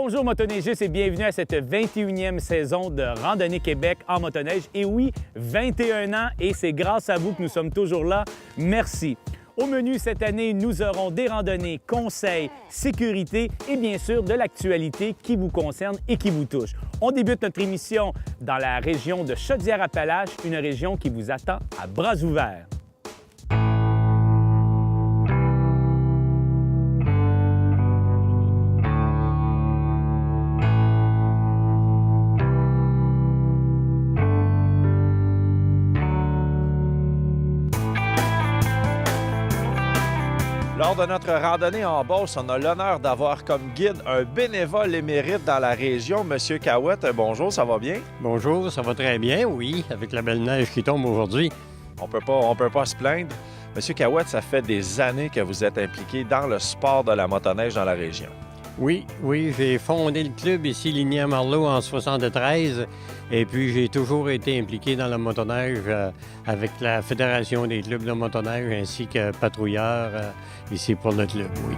Bonjour motoneigistes et bienvenue à cette 21e saison de Randonnée Québec en motoneige. Et oui, 21 ans et c'est grâce à vous que nous sommes toujours là. Merci. Au menu cette année, nous aurons des randonnées, conseils, sécurité et bien sûr de l'actualité qui vous concerne et qui vous touche. On débute notre émission dans la région de Chaudière-Appalaches, une région qui vous attend à bras ouverts. Lors de notre randonnée en Beauce, on a l'honneur d'avoir comme guide un bénévole émérite dans la région, M. Cahouette. Bonjour, ça va bien? Bonjour, ça va très bien, oui, avec la belle neige qui tombe aujourd'hui. On peut pas se plaindre. M. Cahouette, ça fait des années que vous êtes impliqué dans le sport de la motoneige dans la région. Oui, j'ai fondé le club ici, Ligny-à-Marleau, en 1973. Et puis, j'ai toujours été impliqué dans la motoneige avec la Fédération des clubs de motoneige ainsi que patrouilleur ici pour le club, oui.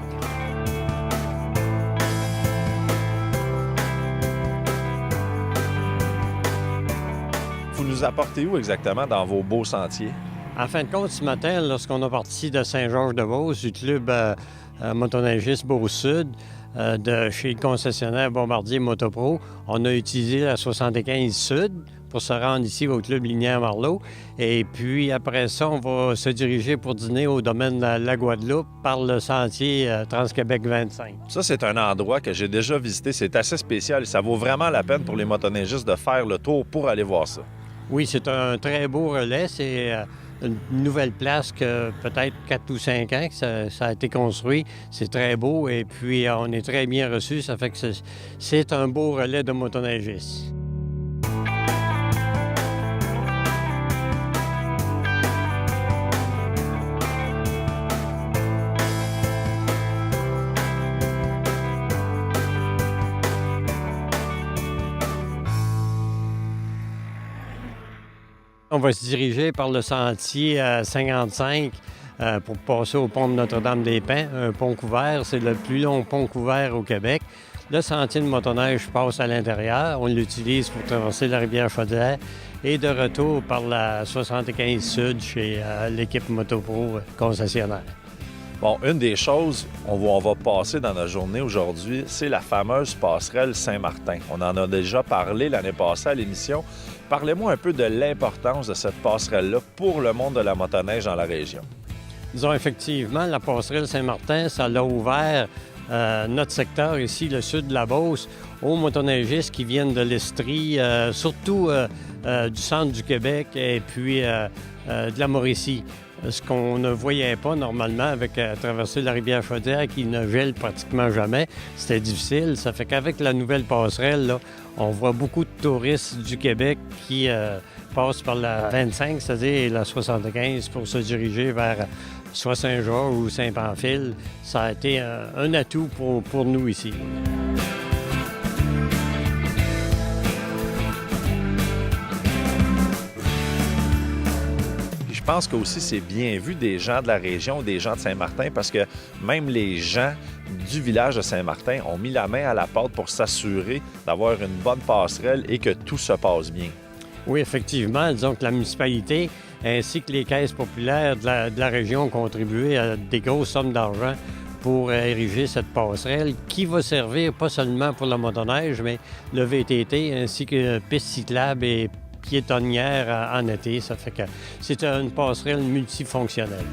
Vous nous apportez où exactement dans vos beaux sentiers? En fin de compte, ce matin, lorsqu'on a parti de Saint-Georges-de-Beauce, du club motoneigiste Beauce-Sud, de chez le concessionnaire Bombardier Motopro, on a utilisé la 75 Sud pour se rendre ici au club Ligny-à-Marleau. Et puis après ça, on va se diriger pour dîner au domaine de la Guadeloupe par le sentier Trans-Québec 25. Ça, c'est un endroit que j'ai déjà visité. C'est assez spécial. Ça vaut vraiment la peine pour les motoneigistes de faire le tour pour aller voir ça. Oui, c'est un très beau relais. C'est une nouvelle place que peut-être 4 ou 5 ans que ça a été construit. C'est très beau et puis on est très bien reçus. Ça fait que c'est un beau relais de motoneigistes. On va se diriger par le sentier 55 pour passer au pont de Notre-Dame-des-Pins, un pont couvert. C'est le plus long pont couvert au Québec. Le sentier de motoneige passe à l'intérieur. On l'utilise pour traverser la rivière Chaudière et de retour par la 75 Sud chez l'équipe Motopro concessionnaire. Bon, une des choses on va passer dans notre journée aujourd'hui, c'est la fameuse passerelle Saint-Martin. On en a déjà parlé l'année passée à l'émission. Parlez-moi un peu de l'importance de cette passerelle-là pour le monde de la motoneige dans la région. Disons effectivement, la passerelle Saint-Martin, ça l'a ouvert notre secteur ici, le sud de la Beauce, aux motoneigistes qui viennent de l'Estrie, surtout du centre du Québec et puis de la Mauricie. Ce qu'on ne voyait pas normalement avec traverser la rivière Chaudière qui ne gèle pratiquement jamais, c'était difficile. Ça fait qu'avec la nouvelle passerelle, là, on voit beaucoup de touristes du Québec qui passent par la 25, c'est-à-dire la 75, pour se diriger vers soit Saint-Georges ou Saint-Pamphile. Ça a été un atout pour nous ici. Je pense qu'aussi c'est bien vu des gens de la région, des gens de Saint-Martin, parce que même les gens du village de Saint-Martin ont mis la main à la pâte pour s'assurer d'avoir une bonne passerelle et que tout se passe bien. Oui, effectivement. Disons que la municipalité ainsi que les caisses populaires de la région ont contribué à des grosses sommes d'argent pour ériger cette passerelle qui va servir pas seulement pour la motoneige, mais le VTT ainsi que pistes cyclables et piétonnière en été. Ça fait que c'est une passerelle multifonctionnelle.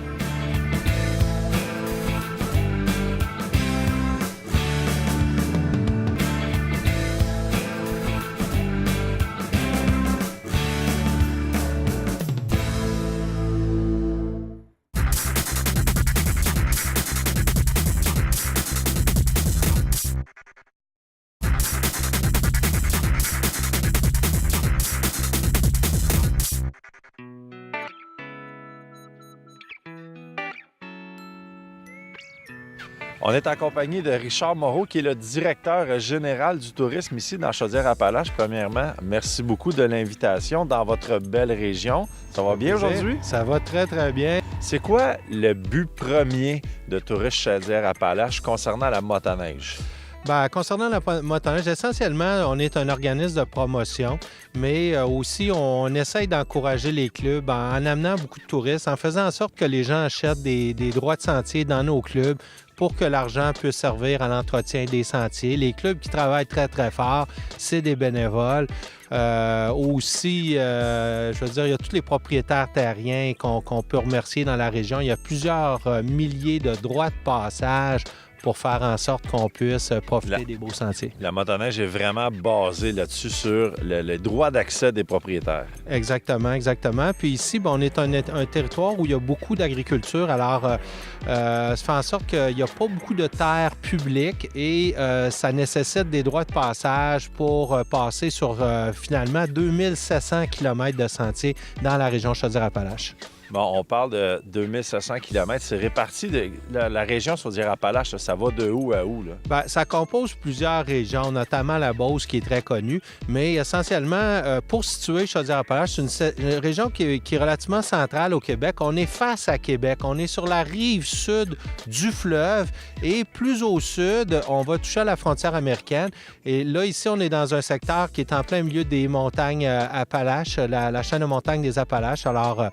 On est en compagnie de Richard Moreau, qui est le directeur général du tourisme ici dans Chaudière-Appalaches. Premièrement, merci beaucoup de l'invitation dans votre belle région. Ça va bien aujourd'hui? Ça va très, très bien. C'est quoi le but premier de Tourisme Chaudière-Appalaches concernant la motoneige? Bien, concernant la motoneige, essentiellement, on est un organisme de promotion, mais aussi on essaye d'encourager les clubs en amenant beaucoup de touristes, en faisant en sorte que les gens achètent des droits de sentier dans nos clubs pour que l'argent puisse servir à l'entretien des sentiers. Les clubs qui travaillent très, très fort, c'est des bénévoles. Aussi, je veux dire, il y a tous les propriétaires terriens qu'on peut remercier dans la région. Il y a plusieurs milliers de droits de passage pour faire en sorte qu'on puisse profiter des beaux sentiers. La motoneige est vraiment basée là-dessus sur le droit d'accès des propriétaires. Exactement, exactement. Puis ici, on est un territoire où il y a beaucoup d'agriculture. Alors, ça fait en sorte qu'il n'y a pas beaucoup de terres publiques et ça nécessite des droits de passage pour passer sur finalement 2700 km de sentiers dans la région Chaudière-Appalaches. Bon, on parle de 2700 km. C'est réparti de la région Chaudière-Appalaches. Ça va de où à où, là? Bien, ça compose plusieurs régions, notamment la Beauce qui est très connue. Mais essentiellement, pour situer Chaudière-Appalaches, c'est une région qui est relativement centrale au Québec. On est face à Québec. On est sur la rive sud du fleuve. Et plus au sud, on va toucher à la frontière américaine. Et là, ici, on est dans un secteur qui est en plein milieu des montagnes Appalaches, la chaîne de montagnes des Appalaches. Alors,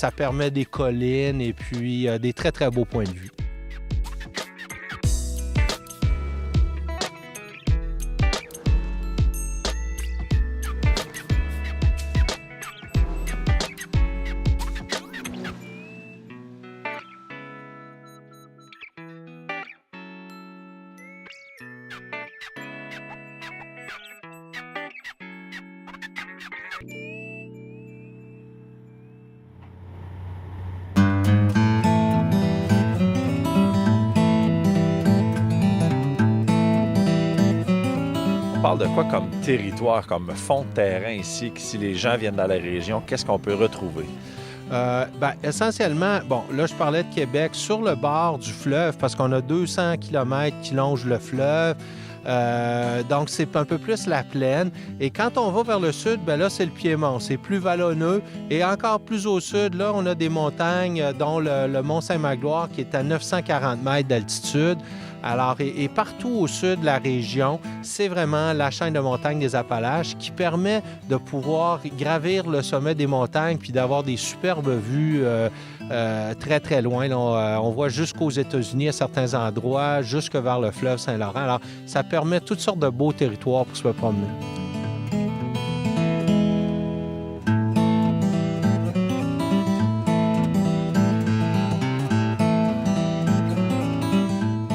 ça permet des collines et puis des très, très beaux points de vue. On parle de quoi comme territoire, comme fond de terrain ici, que si les gens viennent dans la région, qu'est-ce qu'on peut retrouver? Essentiellement, là, je parlais de Québec sur le bord du fleuve parce qu'on a 200 km qui longent le fleuve. Donc, c'est un peu plus la plaine. Et quand on va vers le sud, là, c'est le Piémont. C'est plus vallonneux. Et encore plus au sud, là, on a des montagnes, dont le Mont-Saint-Magloire, qui est à 940 mètres d'altitude. Alors, et partout au sud de la région, c'est vraiment la chaîne de montagnes des Appalaches qui permet de pouvoir gravir le sommet des montagnes puis d'avoir des superbes vues très, très loin. Là, on voit jusqu'aux États-Unis à certains endroits, jusque vers le fleuve Saint-Laurent. Alors, ça permet toutes sortes de beaux territoires pour se promener.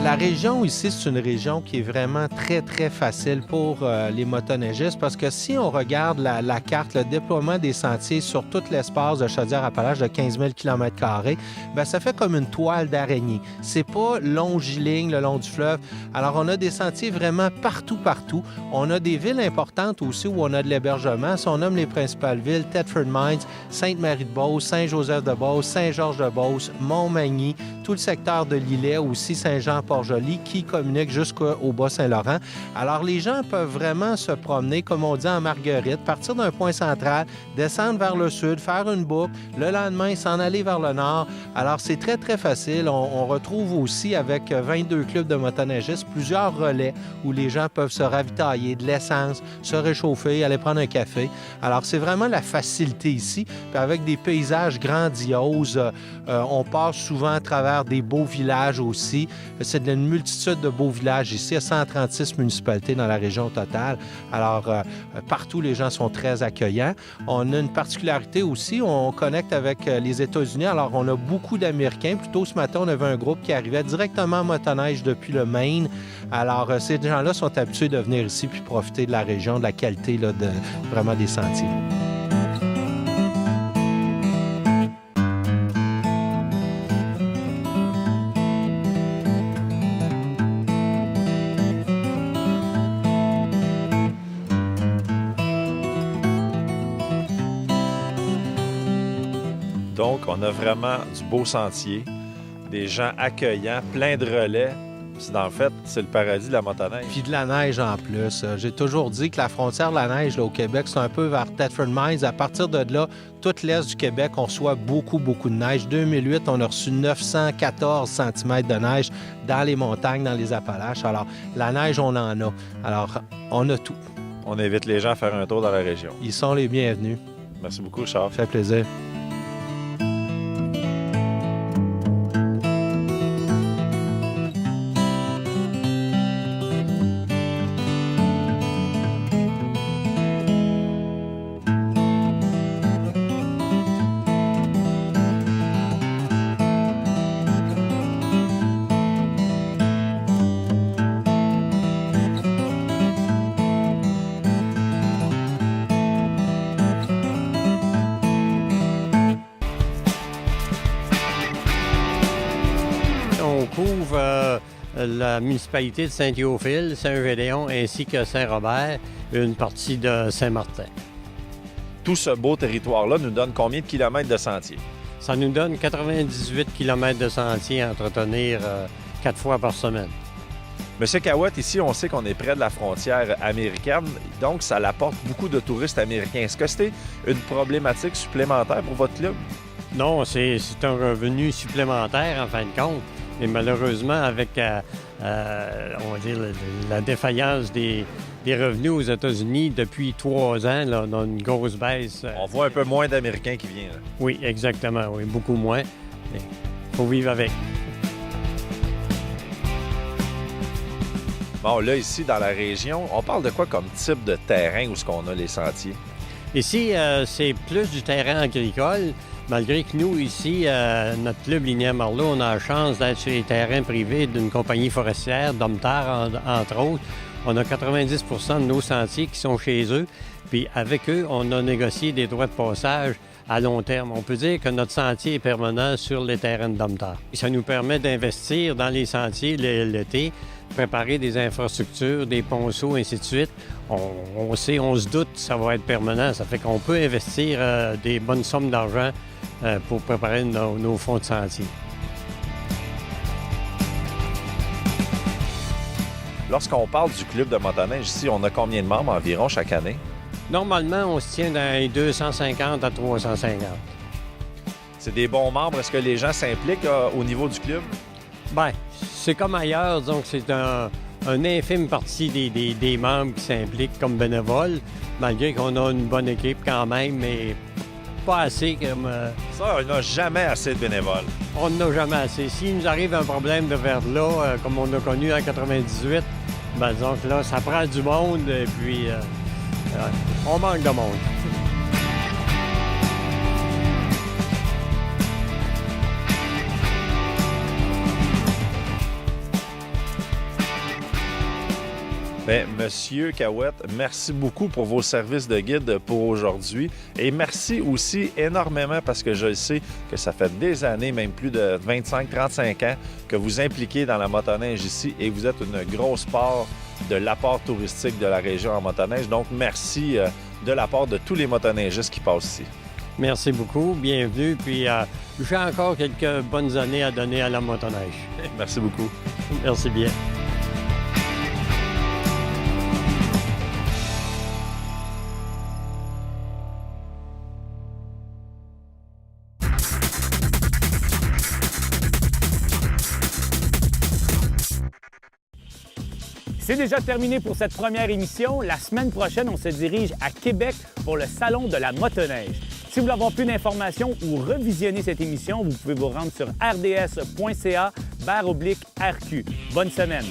La région ici, c'est une région qui est vraiment très, très facile pour les motoneigistes parce que si on regarde la carte, le déploiement des sentiers sur tout l'espace de Chaudière-Appalaches de 15 000 km², ça fait comme une toile d'araignée. C'est pas longiligne le long du fleuve. Alors, on a des sentiers vraiment partout, partout. On a des villes importantes aussi où on a de l'hébergement. Si on nomme les principales villes, Thetford Mines, Sainte-Marie-de-Beauce, Saint-Joseph-de-Beauce, Saint-Georges-de-Beauce, Montmagny, tout le secteur de l'Îlet aussi, Saint-Jean-Port-Joli, qui communique jusqu'au Bas-Saint-Laurent. Alors, les gens peuvent vraiment se promener, comme on dit en Marguerite, partir d'un point central, descendre vers le sud, faire une boucle, le lendemain, s'en aller vers le nord. Alors, c'est très, très facile. On retrouve aussi, avec 22 clubs de motoneigistes, plusieurs relais où les gens peuvent se ravitailler, de l'essence, se réchauffer, aller prendre un café. Alors, c'est vraiment la facilité ici. Puis avec des paysages grandioses, on passe souvent à travers des beaux villages aussi. C'est une multitude de beaux villages ici. Il y a 136 municipalités dans la région totale. Alors, partout, les gens sont très accueillants. On a une particularité aussi, on connecte avec les États-Unis. Alors, on a beaucoup d'Américains. Plus tôt ce matin, on avait un groupe qui arrivait directement en motoneige depuis le Maine. Alors, ces gens-là sont habitués de venir ici puis profiter de la région, de la qualité là, vraiment des sentiers. Donc, on a vraiment du beau sentier, des gens accueillants, plein de relais Dans le fait, c'est le paradis de la motoneige. Puis de la neige en plus. J'ai toujours dit que la frontière de la neige là, au Québec, c'est un peu vers Thetford Mines. À partir de là, tout l'est du Québec, on reçoit beaucoup de neige. 2008, on a reçu 914 cm de neige dans les montagnes, dans les Appalaches. Alors, la neige, on en a. Alors, on a tout. On invite les gens à faire un tour dans la région. Ils sont les bienvenus. Merci beaucoup, Richard. Ça fait plaisir. On couvre la municipalité de Saint-Théophile, Saint-Gédéon ainsi que Saint-Robert, une partie de Saint-Martin. Tout ce beau territoire-là nous donne combien de kilomètres de sentiers? Ça nous donne 98 km de sentiers à entretenir 4 fois par semaine. Monsieur Cahouette, ici, on sait qu'on est près de la frontière américaine, donc ça apporte beaucoup de touristes américains. Est-ce que c'était une problématique supplémentaire pour votre club? Non, c'est un revenu supplémentaire en fin de compte. Mais malheureusement, avec on va dire, la défaillance des revenus aux États-Unis depuis 3 ans, là, on a une grosse baisse. On voit un peu moins d'Américains qui viennent. Là. Oui, exactement, oui, beaucoup moins. Il faut vivre avec. Bon, là, ici, dans la région, on parle de quoi comme type de terrain où est-ce qu'on a les sentiers? Ici, c'est plus du terrain agricole, malgré que nous, ici, notre club Lignée Marleau, on a la chance d'être sur les terrains privés d'une compagnie forestière, Domtar, entre autres. On a 90 de nos sentiers qui sont chez eux. Puis avec eux, on a négocié des droits de passage à long terme. On peut dire que notre sentier est permanent sur les terrains de Domtar. Ça nous permet d'investir dans les sentiers l'été, préparer des infrastructures, des ponceaux, ainsi de suite. On se doute que ça va être permanent. Ça fait qu'on peut investir des bonnes sommes d'argent pour préparer nos fonds de sentier. Lorsqu'on parle du club de motoneige, ici, on a combien de membres environ chaque année? Normalement, on se tient dans les 250 à 350. C'est des bons membres. Est-ce que les gens s'impliquent au niveau du club? Bien, c'est comme ailleurs. Donc, c'est un infime partie des membres qui s'impliquent comme bénévoles, malgré qu'on a une bonne équipe quand même, mais pas assez comme... Ça, on n'a jamais assez de bénévoles. On n'en a jamais assez. S'il nous arrive un problème de verglas, comme on a connu en 98, bien, disons que là, ça prend du monde, et puis on manque de monde. Bien, Monsieur Cahouette, merci beaucoup pour vos services de guide pour aujourd'hui. Et merci aussi énormément parce que je sais que ça fait des années, même plus de 25-35 ans, que vous impliquez dans la motoneige ici et vous êtes une grosse part de l'apport touristique de la région en motoneige. Donc, merci de la part de tous les motoneigistes qui passent ici. Merci beaucoup, bienvenue. Puis j'ai encore quelques bonnes années à donner à la motoneige. Merci beaucoup. Merci bien. C'est déjà terminé pour cette première émission. La semaine prochaine, on se dirige à Québec pour le Salon de la motoneige. Si vous voulez avoir plus d'informations ou revisionner cette émission, vous pouvez vous rendre sur rds.ca/RQ. Bonne semaine!